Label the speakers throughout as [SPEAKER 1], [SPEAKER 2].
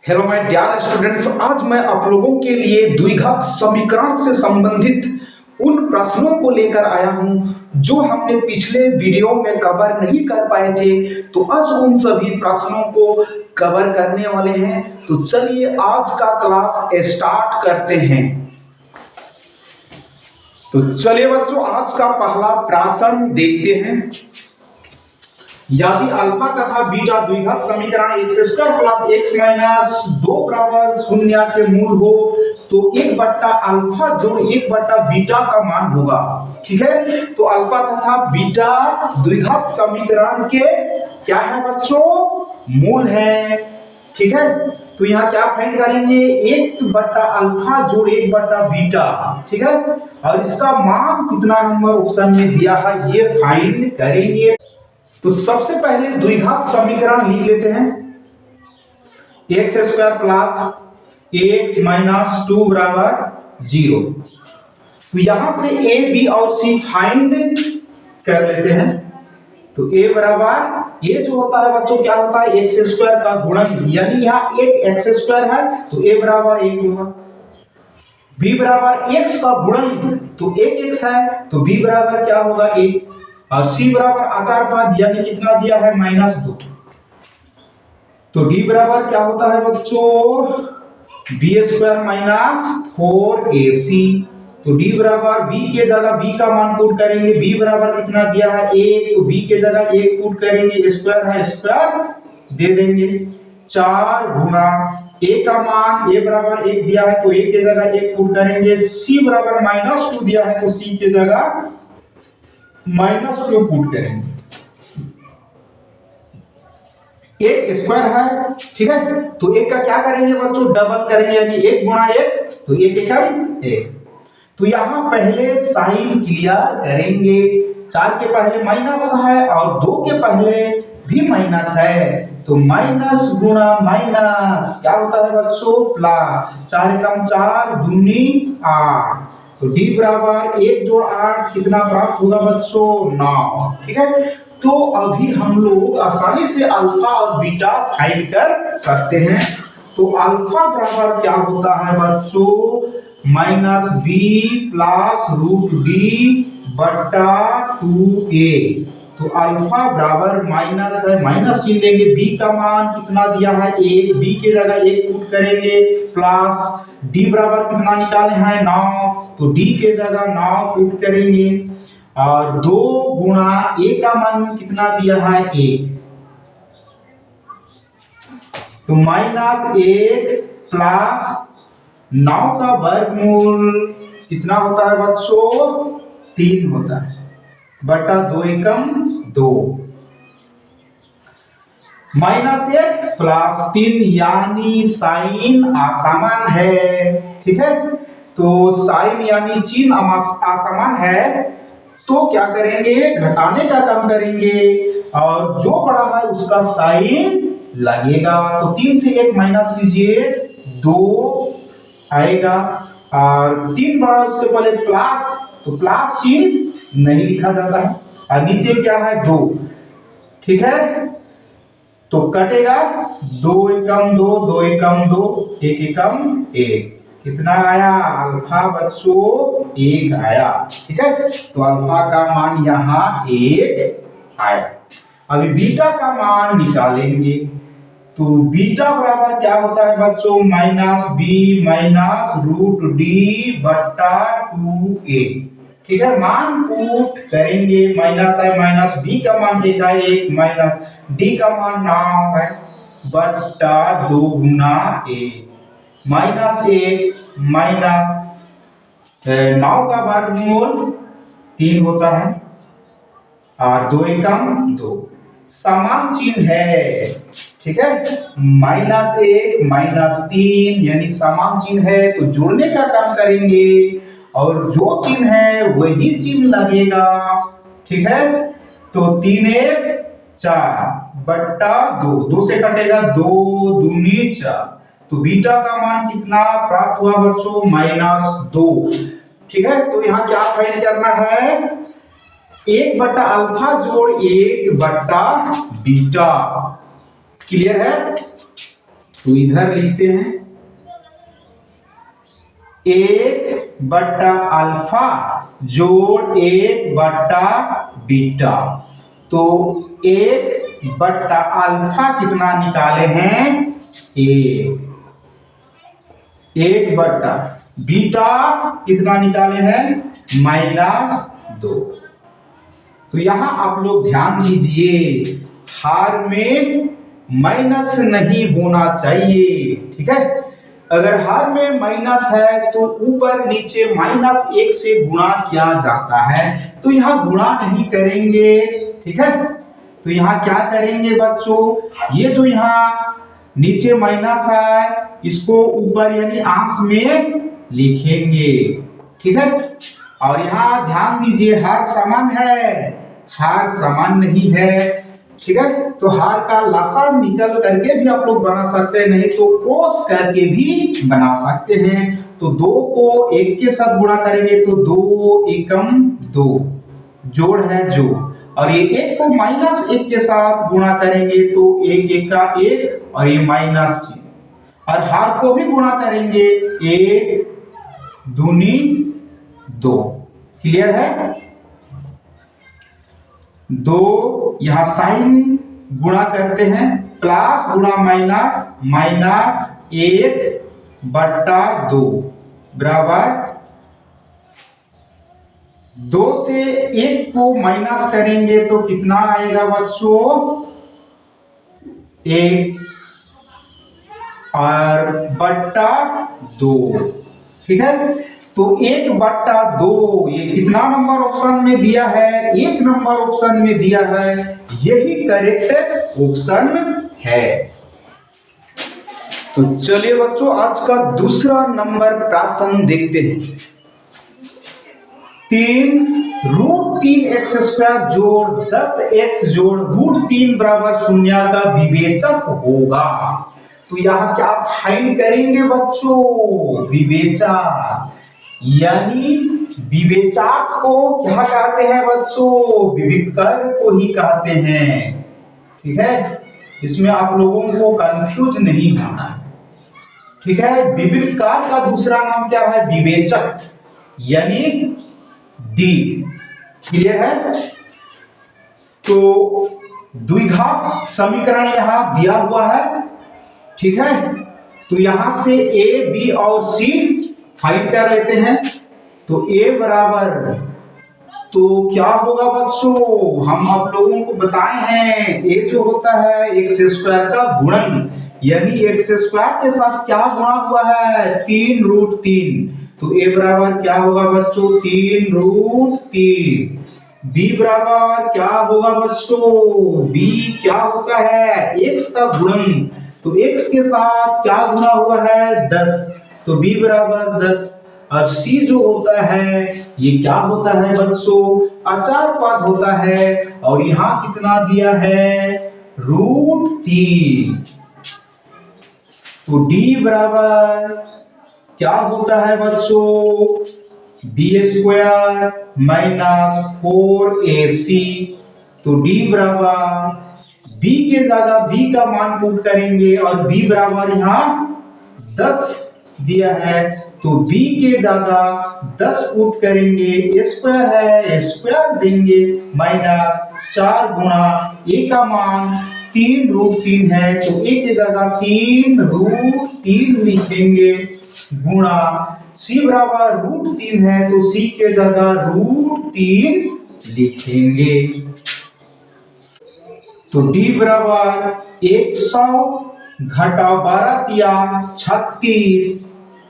[SPEAKER 1] Hello my dear students, आज मैं आप लोगों के लिए द्विघात समीकरण से संबंधित उन प्रश्नों को लेकर आया हूं जो हमने पिछले वीडियो में कवर नहीं कर पाए थे। तो आज उन सभी प्रश्नों को कवर करने वाले हैं। तो चलिए आज का क्लास स्टार्ट करते हैं। तो चलिए बच्चों, आज का पहला प्रश्न देखते हैं। यदि अल्फा तथा बीटा द्विघात समीकरण x square plus x minus 2 बराबर शून्य के मूल हो तो 1 बट्टा अल्फा जोड़ 1 बट्टा बीटा का मान होगा। ठीक है, तो अल्फा तथा बीटा द्विघात समीकरण के क्या है बच्चों? मूल है। ठीक है, तो यहाँ क्या फाइंड करेंगे? 1 बट्टा अल्फा जोड़ 1 बट्टा बीटा। ठीक है, और इसका मान कितना नंबर ऑप्शन में दिया है ये फाइंड करेंगे। तो सबसे पहले द्विघात समीकरण लिख लेते हैं। X square plus x minus 2 बराबर 0। तो यहां से ए बी और सी फाइंड कर लेते हैं। तो ए बराबर ये जो होता है बच्चों क्या होता है? एक्स स्क्वायर का गुणन, यानी यहाँ एक एक्स स्क्वायर है तो ए बराबर 1 होगा। बी बराबर एक्स का गुणन, तो एक एक्स है तो बी बराबर क्या होगा? 1। और सी बराबर आचार पद यानी कितना दिया है? -2। तो डी बराबर क्या होता है बच्चों? B square minus 4ac। तो डी बराबर बी के जगह बी का मान पुट करेंगे। बी बराबर कितना दिया है? 1। तो बी के जगह 1 पुट करेंगे, स्क्वायर है स्क्वायर दे देंगे। 4 गुना ए का मान ए बराबर 1 दिया है तो ए के जगह 1 पुट करेंगे। सी बराबर -2 दिया है तो सी के जगह -2 पुट करेंगे। एक स्क्वायर है, ठीक है, तो एक का क्या करेंगे बच्चों? डबल करेंगे, यानी 1 गुणा 1 तो 1 एकम 1। तो यहां पहले साइन क्लियर करेंगे। 4 के पहले माइनस है और 2 के पहले भी माइनस है, तो माइनस गुणा माइनस क्या होता है बच्चों? प्लस। 4 एकम 4 दूनी 8। तो डी बराबर 1 जोड़ 8 कितना प्राप्त होगा बच्चों? 9। ठीक है, तो अभी हम लोग आसानी से अल्फा और बीटा फाइंड कर सकते हैं। तो अल्फा बराबर क्या होता है बच्चों? -b प्लस √d बट्टा 2a। तो अल्फा बराबर माइनस है, माइनस चिन्ह देंगे। बी का मान कितना दिया है? 1। बी के जगह 1 पुट करेंगे, प्लस डी बराबर कितना निकाले हैं? 9। तो डी के जगह 9 पुट करेंगे और 2 गुणा ए का मान कितना दिया है? 1। तो -1 प्लस 9 का वर्गमूल कितना होता है बच्चों? 3 होता है, बटा 2 एकम 2। -1 प्लस 3 यानी साइन असमान है। ठीक है, तो साइन यानी चिन्ह असमान है तो क्या करेंगे? घटाने का काम करेंगे और जो बड़ा है उसका साइन लगेगा। तो 3 से 1 माइनस कीजिए, 2 आएगा और 3 बड़ा उसके पहले प्लस, तो प्लस चिन्ह नहीं लिखा जाता है और नीचे क्या है? 2। ठीक है, तो कटेगा 2 एकम 2, 2 एकम 2, 1 एकम 1। कितना आया अल्फा बच्चों? 1 आया। ठीक है, तो अल्फा का मान यहाँ 1 आया। अभी बीटा का मान निकालेंगे। तो बीटा बराबर क्या होता है बच्चों? -b माइनस √d बट्टा 2a। ठीक है, मान पुट करेंगे। माइनस है माइनस, बी का मान 1 है 1, माइनस डी का मान 9 है बट्टा 2 गुना a। -1 माइनस 9 का वर्गमूल 3 होता है और 2 एकम 2, समान चिन्ह है। ठीक है, -1 -3 यानी समान चिन्ह है तो जोड़ने का काम करेंगे और जो चिन्ह है वही चिन्ह लगेगा। ठीक है, तो 3 1 4 बट्टा 2, 2 से कटेगा 2 दूनी 4। तो बीटा का मान कितना प्राप्त हुआ बच्चों? -2। ठीक है, तो यहाँ क्या फाइंड करना है? 1 बट्टा अल्फा जोड़ 1 बट्टा बीटा। क्लियर है? तो इधर लिखते हैं 1/अल्फा जोड़ 1/बीटा। तो 1/अल्फा कितना निकाले हैं? 1/बीटा कितना निकाले हैं? -2। तो यहां आप लोग ध्यान दीजिए, हार में माइनस नहीं होना चाहिए। ठीक है, अगर हार में माइनस है तो ऊपर नीचे -1 से गुणा किया जाता है, तो यहाँ गुणा नहीं करेंगे। ठीक है, तो यहाँ क्या करेंगे बच्चों, ये जो यहाँ नीचे माइनस है इसको ऊपर यानी आंश में लिखेंगे। ठीक है, और यहाँ ध्यान दीजिए हार समान है, हार समान नहीं है। ठीक है, तो हार का लसाअ निकल करके भी आप लोग बना सकते हैं, नहीं तो क्रॉस करके भी बना सकते हैं। तो 2 को 1 के साथ गुणा करेंगे तो 2 एकम 2 जोड़ है जो, और ये 1 को -1 के साथ गुणा करेंगे तो 1 एका 1 और ये -3, और हार को भी गुणा करेंगे 1 दूनी 2। क्लियर है? 2 यहां साइन गुणा करते हैं, प्लस गुणा माइनस, -1/2 बराबर 2 से 1 को माइनस करेंगे तो कितना आएगा बच्चों? 1 और /2। ठीक है, तो 1/2 ये कितना नंबर ऑप्शन में दिया है? 1 नंबर ऑप्शन में दिया है, यही करेक्ट ऑप्शन है। तो चलिए बच्चों आज का दूसरा नंबर प्रश्न देखते हैं। 3√3x² जोड़ 10x जोड़ √3 बराबर 0 का विवेचक होगा। तो यहाँ क्या फाइंड करेंगे बच्चों? विवेचक, यानी विवेचक को क्या कहते हैं बच्चों? विविक्तर को ही कहते हैं। ठीक है, इसमें आप लोगों को कंफ्यूज नहीं होना है। ठीक है, विविक्तर का दूसरा नाम क्या है? विवेचक, यानी डी। क्लियर है? तो द्विघात समीकरण यहां दिया हुआ है। ठीक है, तो यहां से ए, बी और सी फाइंड कर लेते हैं। तो ए बराबर, तो क्या होगा बच्चों? हम आप लोगों को बताए हैं ए जो होता है x² का गुणन, यानी x² के साथ क्या गुणा हुआ है? 3√3। तो ए बराबर क्या होगा बच्चों? 3√3। बी बराबर क्या होगा बच्चों? बी क्या होता है? x का गुणन, तो x के साथ क्या गुणा हुआ है? 10, तो b बराबर 10। और c जो होता है ये क्या होता है बच्चों? अचार पद होता है, और यहां कितना दिया है? √3। तो d बराबर क्या होता है बच्चों? b² -4ac। तो d बराबर b के जगह b का मान पुट करेंगे, और b बराबर यहाँ 10 दिया है, तो b के जगह 10 पुट करेंगे, स्क्वायर है स्क्वायर देंगे, -4 गुणा a का मान 3√3 है, तो a के जगह 3√3 लिखेंगे, गुणा c बराबर √3 है, तो c के जगह √3 लिखेंगे। तो d बराबर 100 घटा 12 दिया 36।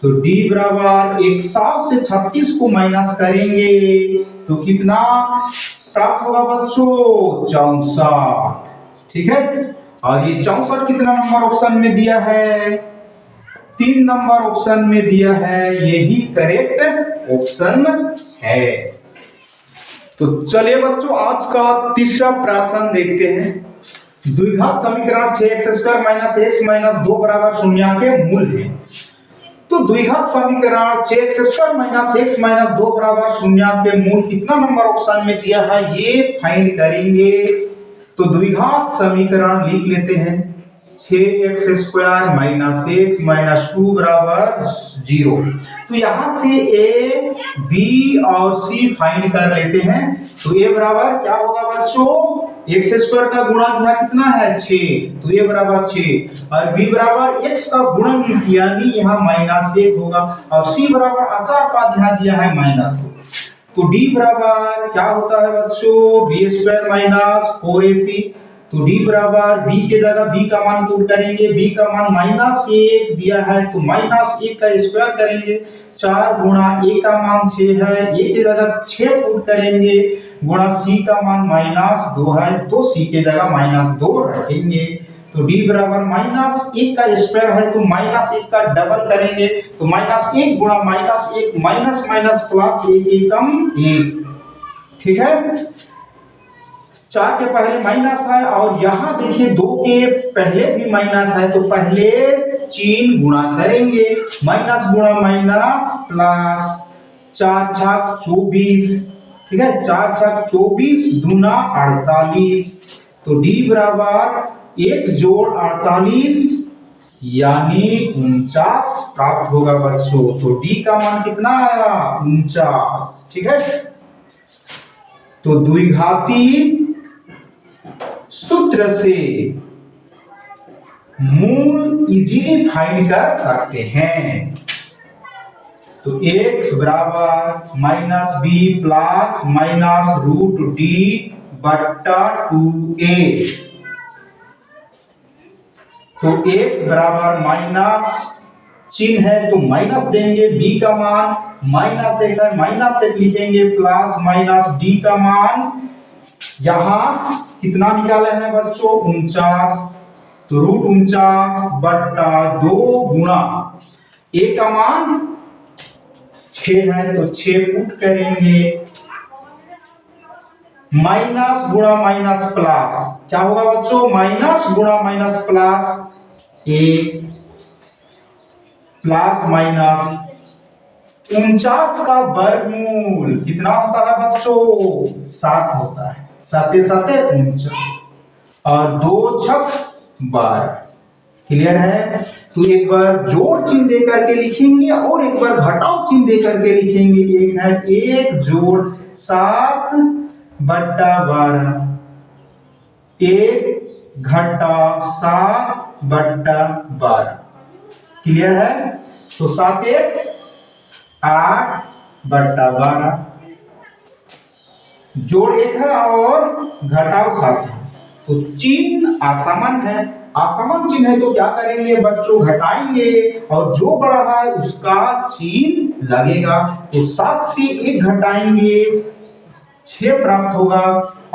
[SPEAKER 1] तो d बराबर 100 से 36 को माइनस करेंगे तो कितना प्राप्त होगा बच्चों? 64। ठीक है, और ये 64 कितना नंबर ऑप्शन में दिया है? 3 नंबर ऑप्शन में दिया है, यही करेक्ट ऑप्शन है। तो चलिए बच्चों आज का तीसरा प्रश्न देखते हैं। द्विघात समीकरण 6x² - x - 2 बराबर 0 के मूल है। तो द्विघात समीकरण 6x² - x - 2 बराबर 0 के मूल कितना नंबर ऑप्शन में दिया है ये फाइंड करेंगे। तो द्विघात समीकरण लिख लेते हैं 6x² माइनस x माइनस 2 बराबर 0। तो यहां से a, b और c फाइंड कर लेते हैं। तो a बराबर क्या होगा बच्चों, x² का गुणा कितना है 6, तो a बराबर 6 और b बराबर x का गुणन यानी यहाँ -1 होगा और c बराबर आचार पद यहाँ दिया है -2। तो d बराबर क्या होता है बच्चों, b² माइनस 4ac। तो d बराबर b के जगह b का मान पुट करेंगे, b का मान -1 दिया है तो -1 का स्क्वायर करेंगे, 4 गुणा a का मान 6 है, a की जगह 6 पुट करेंगे गुणा c का मान -2 है तो c के जगह -2 रखेंगे। तो d बराबर -1 का स्क्वायर है तो -1 का डबल करेंगे तो -1 गुणा -1 माइनस माइनस प्लस 1 एकम 1। ठीक है, 4 के पहले माइनस है और यहाँ देखिए 2 के पहले भी माइनस है तो पहले चिन्ह गुणा करेंगे, माइनस गुणा माइनस प्लस, 4 छक 24। ठीक है, 4 छक 24 दूना 48। तो d बराबर 1 जोड़ 48 यानी 49 प्राप्त होगा बच्चों। तो d का मान कितना आया 49। ठीक है, तो द्विघाती सूत्र से मूल इजीली फाइंड कर सकते हैं। तो x बराबर -b प्लस -√d बट्टा 2a। तो x बराबर माइनस चिन्ह है तो माइनस देंगे, b का मान -1 है -1 लिखेंगे प्लस माइनस d का मान यहां कितना निकाले हैं बच्चों 49। तो √49 बट्टा 2 गुणा a का मान 6 है तो 6 पुट करेंगे, माइनस गुणा माइनस प्लस क्या होगा बच्चों, माइनस गुणा माइनस प्लस 1 प्लस माइनस 49 का वर्गमूल कितना होता है बच्चों 7 होता है, 7 7 49 और 2 छक 12। क्लियर है, तो एक बार जोड़ चिन्ह दे करके लिखेंगे और एक बार घटाव चिन्ह दे करके लिखेंगे। एक है 1 जोड़ 7 बट्टा 12, 1 घटा 7 बट्टा 12। क्लियर है, तो 7 1 8 बट्टा 12, जोड़ 1 है और घटाव 7 है तो चिन्ह असमान है। असमान चिन्ह है तो क्या करेंगे बच्चों, घटाएंगे और जो बड़ा है उसका चिन्ह लगेगा। तो 7 से 1 घटाएंगे 6 प्राप्त होगा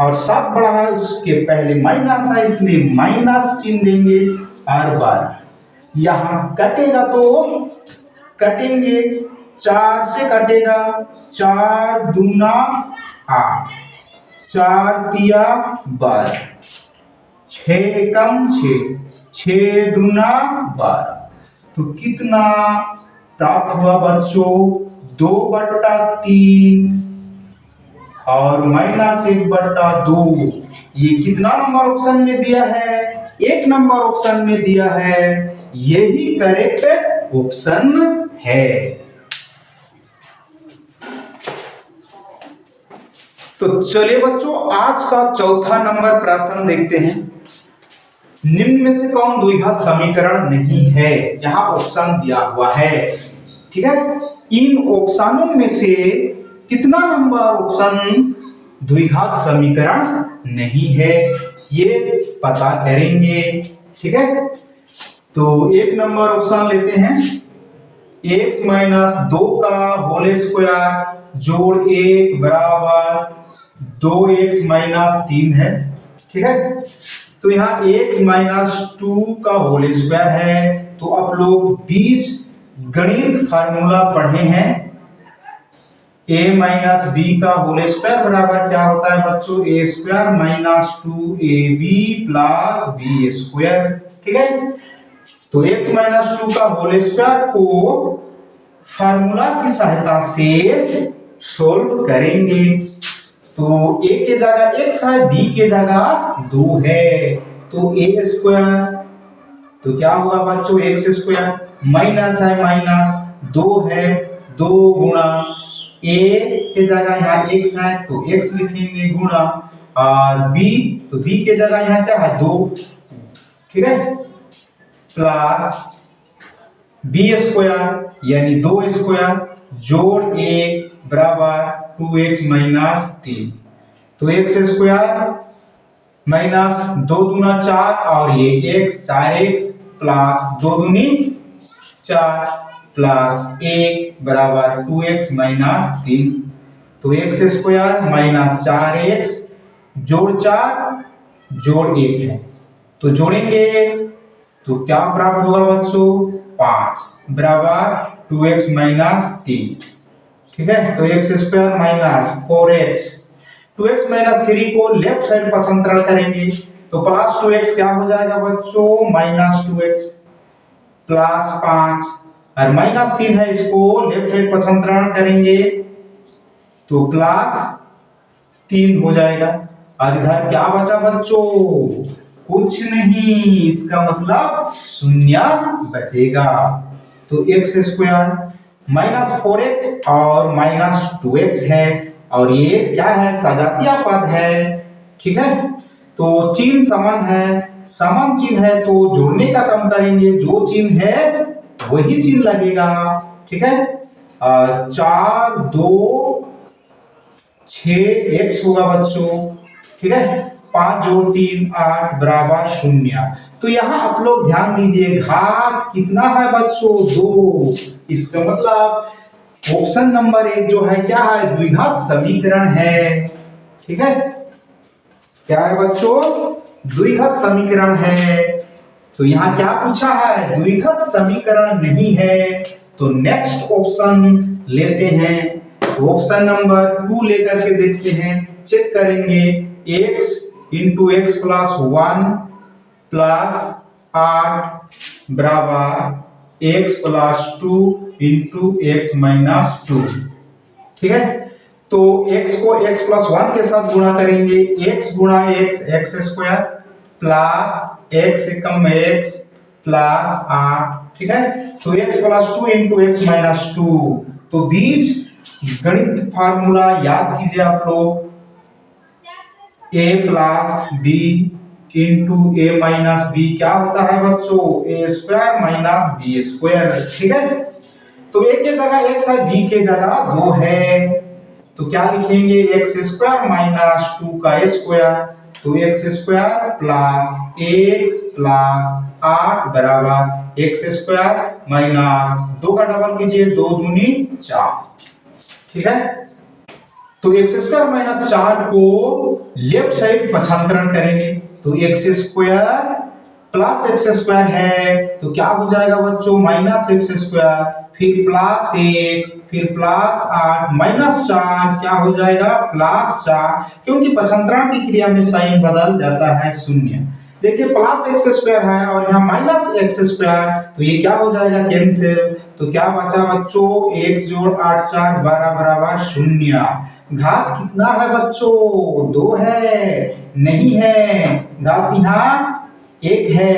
[SPEAKER 1] और 7 बड़ा है उसके पहले माइनस है इसलिए माइनस चिन्ह देंगे और 12 यहां कटेगा तो कटेंगे, 4 से कटेगा, 4 दूना 8, 4 तिया 12, 6 एकम 6, 6 दूना 12। तो कितना प्राप्त हुआ बच्चों 2 बट्टा 3 और -1 बट्टा 2। ये कितना नंबर ऑप्शन में दिया है, 1 नंबर ऑप्शन में दिया है, यही करेक्ट ऑप्शन है। तो चलिए बच्चों आज का चौथा नंबर प्रश्न देखते हैं। निम्न में से कौन द्विघात समीकरण नहीं है, जहां ऑप्शन दिया हुआ है। ठीक है, इन ऑप्शनों में से कितना नंबर ऑप्शन द्विघात समीकरण नहीं है ये पता करेंगे। ठीक है, तो 1 नंबर ऑप्शन लेते हैं, x - 2 का होल स्क्वायर जोड़ 1 बराबर 2x - 3 है। ठीक है, तो यहाँ x - 2 का होल स्क्वायर है तो आप लोग बीज गणित फार्मूला पढ़े हैं, a - b का होल स्क्वायर बराबर क्या होता है बच्चों, a² - 2ab + b स्क्वायर। ठीक है, तो x - 2 का होल स्क्वायर को फार्मूला की सहायता से सोल्व करेंगे। तो a के जगह x है, b के जगह 2 है तो a² तो क्या होगा बच्चों, एक्स स्क्वायर माइनस है माइनस 2 है, 2 गुणा ए के जगह यहाँ x है तो x लिखेंगे गुणा और b, तो b के जगह यहाँ क्या है 2, ठीक है, प्लस बी स्क्वायर यानी 2 स्क्वायर जोड़ 1 बराबर 2x माइनस 3। तो एक्स स्क्वायर माइनस 2 दूना 4 और ये x 4x प्लस 2 दूनी 4 प्लस 1 बराबर 2x माइनस 3। तो एक्स स्क्वायर माइनस 4x जोड़ 4 जोड़ 1 है, तो जोड़ेंगे तो क्या प्राप्त होगा बच्चों, 5 बराबर 2x माइनस 3, ठीक है। तो x square minus 4x, 2x minus 3 को लेफ्ट साइड पक्षांतरण करेंगे तो प्लस 2x क्या हो जाएगा बच्चों, माइनस 2x प्लस 5 और माइनस 3 है, इसको लेफ्ट साइड पक्षांतरण करेंगे तो प्लस 3 हो जाएगा और इधर क्या बचा बच्चों, कुछ नहीं, इसका मतलब शून्य बचेगा। तो एक्स स्क्वायर माइनस 4x और माइनस 2x है और ये क्या है, सजातीय पद है, ठीक है। तो चिन्ह समान है, समान चिन्ह है तो जोड़ने का काम करेंगे, जो चिन्ह है वही चिन्ह लगेगा, ठीक है। 4 2 6x होगा बच्चों, ठीक है, 5 जोड़ 3 8 बराबर 0। तो यहाँ आप लोग ध्यान दीजिए, घात कितना है बच्चों, 2। इसका मतलब ऑप्शन नंबर 1 जो है क्या है, द्विघात समीकरण है, ठीक है। क्या है बच्चों, द्विघात समीकरण है। तो यहाँ क्या पूछा है, द्विघात समीकरण नहीं है, तो नेक्स्ट ऑप्शन लेते हैं। ऑप्शन नंबर 2 लेकर के देखते हैं, चेक करेंगे, x into x plus 1 plus 8 बराबर x plus 2 into x minus 2, ठीक है। तो x को x प्लस 1 के साथ गुणा करेंगे, x गुणा x स्क्वायर प्लस x एकम x प्लस 8, ठीक है। तो x plus 2 into x minus 2, तो बीज गणित फार्मूला याद कीजिए आप लोग, a plus b into a minus b क्या होता है बच्चों, a square minus b square, ठीक है। तो a के जगह x है, b के जगह 2 है, तो क्या लिखेंगे, एक्स स्क्वायर माइनस 2 का स्क्वायर, तो x square plus x plus 8 बराबर एक्स स्क्वायर माइनस 2 का डबल कीजिए, 2 दूनी 4, ठीक है। तो एक्स स्क्वायर माइनस 4 को लेफ्ट साइड पक्षांतरण करेंगे तो x square plus x square है, तो क्या हो जाएगा बच्चों, माइनस एक्स स्क्वायर, फिर प्लस एक्स, फिर प्लस 8 माइनस 4 क्या हो जाएगा, प्लस 4, क्योंकि पक्षांतरण की क्रिया में साइन बदल जाता है शून्य। देखिए प्लस एक्स स्क्वायर है और यहाँ माइनस एक्स स्क्वायर, तो ये क्या हो जाएगा, कैंसिल। तो क्या बचा बच्चों, x जोड़ 8 4 12 बराबर 0। घात कितना है बच्चों, 2 है, नहीं है, घात यहाँ 1 है,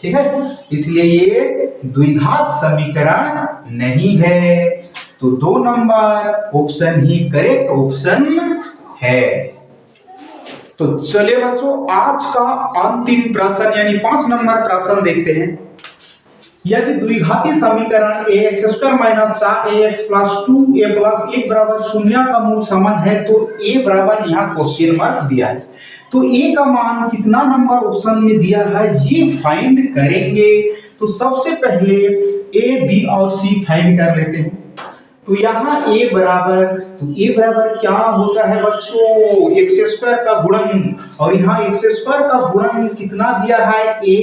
[SPEAKER 1] ठीक है, इसलिए ये द्विघात समीकरण नहीं है। तो 2 नंबर ऑप्शन ही करेक्ट ऑप्शन है। तो चलिए बच्चों आज का अंतिम प्रश्न यानी 5 नंबर प्रश्न देखते हैं। यदि द्विघाती समीकरण ax square minus 4ax plus 2a plus 1 बराबर 0 का मूल समान है तो a बराबर यहाँ क्वेश्चन मार्क दिया है, तो a का मान कितना नंबर ऑप्शन में दिया है ये फाइंड करेंगे। तो सबसे पहले a b और c फाइंड कर लेते हैं। तो यहाँ a बराबर, तो a बराबर क्या होता है बच्चों, एक्स स्क्वायर का गुणन, और यहाँ एक्स स्क्वायर का गुणन कितना दिया है a,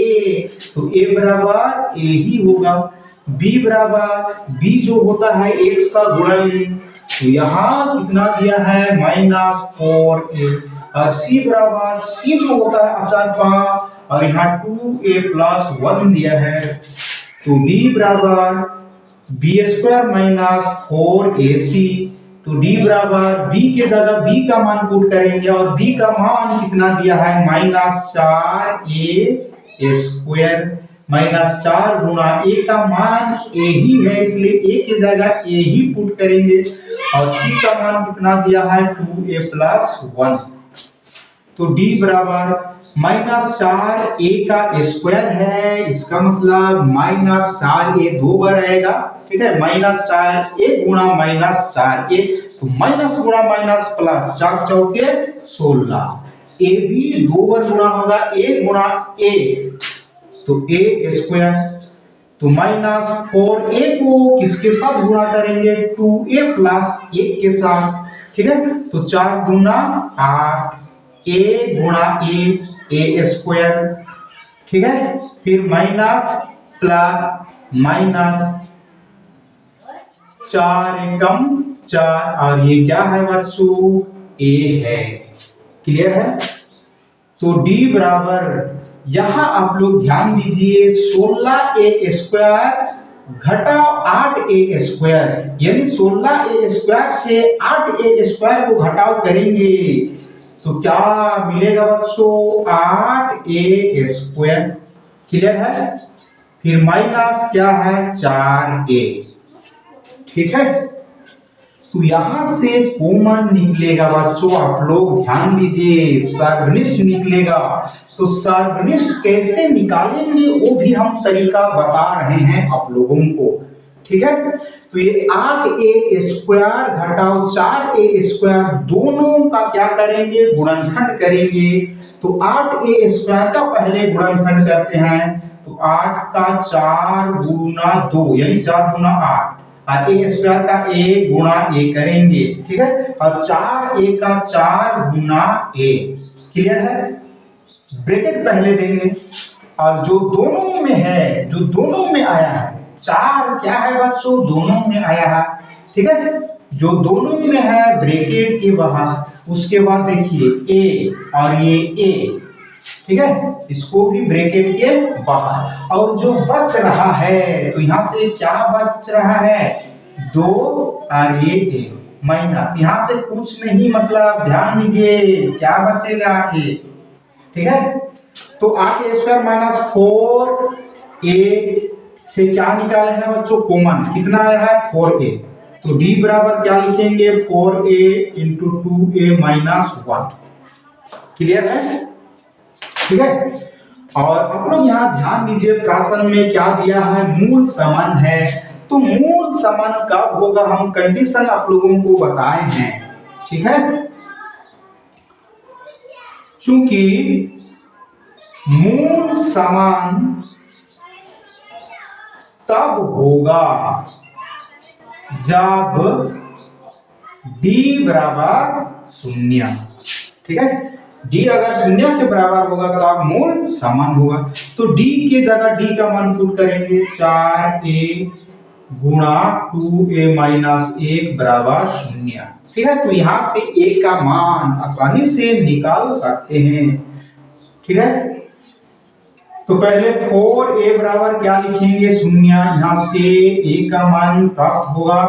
[SPEAKER 1] तो a बराबर a ही होगा। b बराबर b जो होता है x का गुणन, तो यहाँ कितना दिया है -4a, और c बराबर c जो होता है अचार का, और यहाँ 2a प्लस 1 दिया है। तो d बराबर बी स्क्वायर माइनस 4ac, तो d बराबर b के जगह b का मान पुट करेंगे और b का मान कितना दिया है -4a स्क्वायर -4 गुणा a का मान a ही है, इसलिए a की जगह a ही पुट करेंगे और c का मान कितना दिया है 2a + 1। तो d बराबर -4a का स्क्वायर है, इसका मतलब -4a 2 बार आएगा। ठीक है, -4a गुणा -4a, तो माइनस गुणा माइनस प्लस 4 चौके 16, a भी 2 बार गुणा होगा, a गुणा a तो a स्क्वायर, तो -4a को किसके साथ गुणा करेंगे 2a + 1 के साथ। ठीक है, तो 4 दूना 8, a गुणा a स्क्वायर। ठीक है, फिर माइनस प्लस माइनस, 4 एकम 4 और ये क्या है बच्चों a है। क्लियर है। तो d बराबर, यहां आप लोग ध्यान दीजिए 16a स्क्वायर घटाओ 8a स्क्वायर, यानी 16a स्क्वायर से 8a स्क्वायर को घटाव करेंगे तो क्या मिलेगा बच्चों 8a स्क्वायर। क्लियर है। फिर माइनस क्या है 4a। ठीक है, तो यहां से कॉमन निकलेगा बच्चों, आप लोग ध्यान दीजिए सर्वनिष्ठ निकलेगा। तो सर्वनिष्ठ कैसे निकालेंगे वो भी हम तरीका बता रहे हैं आप लोगों को। ठीक है, तो ये 8a स्क्वायर घटाओ 4a स्क्वायर दोनों का क्या करेंगे गुणनखंड करेंगे। तो 8a स्क्वायर का पहले गुणनखंड करते हैं, तो 8 का 4 गुना 2 यानी 4 गुना 8 और a स्क्वायर का a गुणा a करेंगे। ठीक है, और 4a का 4 गुना a। क्लियर है। ब्रैकेट पहले देंगे और जो दोनों में है, जो दोनों में आया है 4 क्या है बच्चों दोनों में आया है। ठीक है, जो दोनों में है ब्रैकेट के बाहर, उसके बाद देखिए a और ये a। ठीक है, इसको भी ब्रैकेट के बाहर, और जो बच रहा है तो यहां से क्या बच रहा है 2 और ये माइनस, यहां से कुछ नहीं, मतलब ध्यान दीजिए क्या बचेगा आगे। ठीक है, तो 8a स्क्वायर माइनस 4a से क्या निकाले हैं बच्चों कॉमन, कितना आया है 4a। तो d बराबर क्या लिखेंगे 4a into 2a minus 1। Clear है। ठीक है, और आप लोग यहाँ ध्यान दीजिए प्रश्न में क्या दिया है मूल समान है। तो मूल समान कब होगा हम कंडीशन आप लोगों को बताए हैं। ठीक है, चूंकि मूल समान तब होगा जब d बराबर 0। ठीक है, d अगर 0 के बराबर होगा तब मूल समान होगा। तो d के जगह d का मान पुट करेंगे 4a गुणा 2a माइनस 1 बराबर 0। ठीक है, तो यहां से a का मान आसानी से निकाल सकते हैं। ठीक है, तो पहले 4a बराबर क्या लिखेंगे 0, यहां से a का मान प्राप्त होगा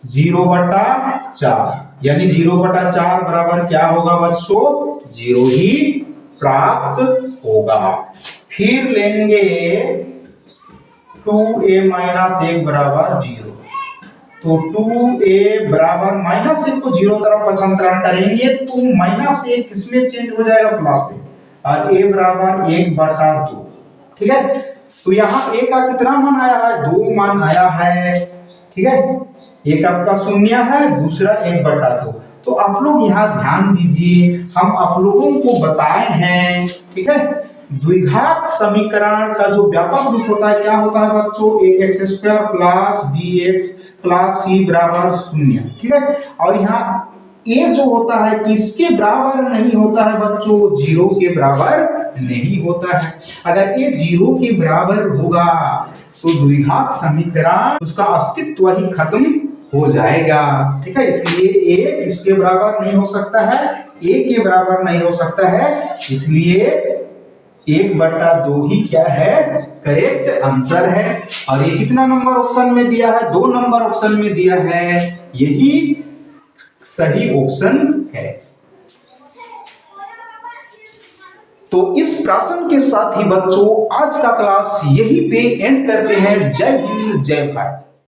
[SPEAKER 1] 0/4, यानी 0/4 बराबर क्या होगा बच्चों 0 ही प्राप्त होगा। फिर लेंगे 2a माइनस 1 बराबर 0, तो 2a बराबर माइनस 1 को 0 तरफ पक्षांतरण करेंगे तो माइनस 1 किसमें चेंज हो जाएगा प्लस से, और a बराबर 1/2। ठीक है, तो यहाँ a का कितना मान आया है 2 मान आया है। ठीक है, एक आपका 0 है, दूसरा 1/2। तो आप लोग यहाँ ध्यान दीजिए, हम आप लोगों को बताए हैं। ठीक है, द्विघात समीकरण का जो व्यापक रूप होता है क्या होता है बच्चों ax² plus bx plus c बराबर 0। ठीक है, और यहाँ a जो होता है किसके बराबर नहीं होता है बच्चों 0 के बराबर नहीं होता है। अगर a 0 के बराबर होगा तो द्विघात समीकरण उसका अस्तित्व ही खत्म हो जाएगा। ठीक है, इसलिए a किसके बराबर नहीं हो सकता है a के बराबर नहीं हो सकता है, इसलिए 1/2 ही क्या है करेक्ट आंसर है। और ये कितना नंबर ऑप्शन में दिया है 2 नंबर ऑप्शन में दिया है, यही सही ऑप्शन है। तो इस प्रश्न के साथ ही बच्चों आज का क्लास यहीं पे एंड करते हैं। जय हिंद जय भारत।